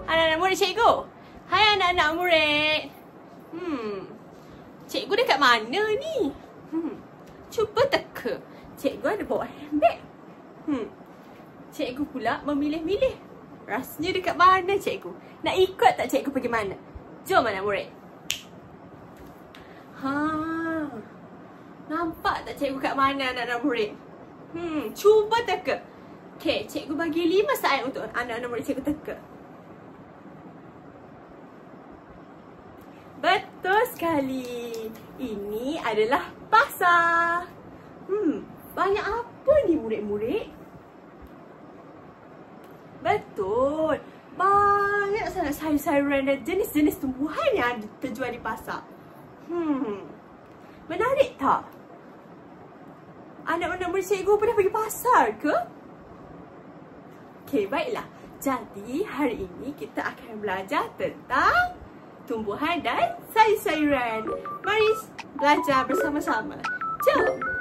Anak-anak murid cikgu. Hai anak-anak murid. Cikgu dekat mana ni? Cuba teka. Cikgu ada bawa handbag. Cikgu pula memilih-milih. Rasanya dekat mana cikgu? Nak ikut tak cikgu pergi mana? Jom anak murid. Nampak tak cikgu kat mana anak-anak murid? Cuba teka. Okay, cikgu bagi 5 saat untuk anak-anak murid cikgu teka. Betul sekali. Ini adalah pasar. Banyak apa ni murid-murid? Betul. Banyak sangat sayur-sayuran dan jenis-jenis tumbuhan yang terjual di pasar. Menarik tak? Anak-anak murid cikgu pernah pergi pasar ke? Okey, baiklah. Jadi, hari ini kita akan belajar tentang tumbuhan dan sayur-sayuran. Mari belajar bersama-sama. Jom!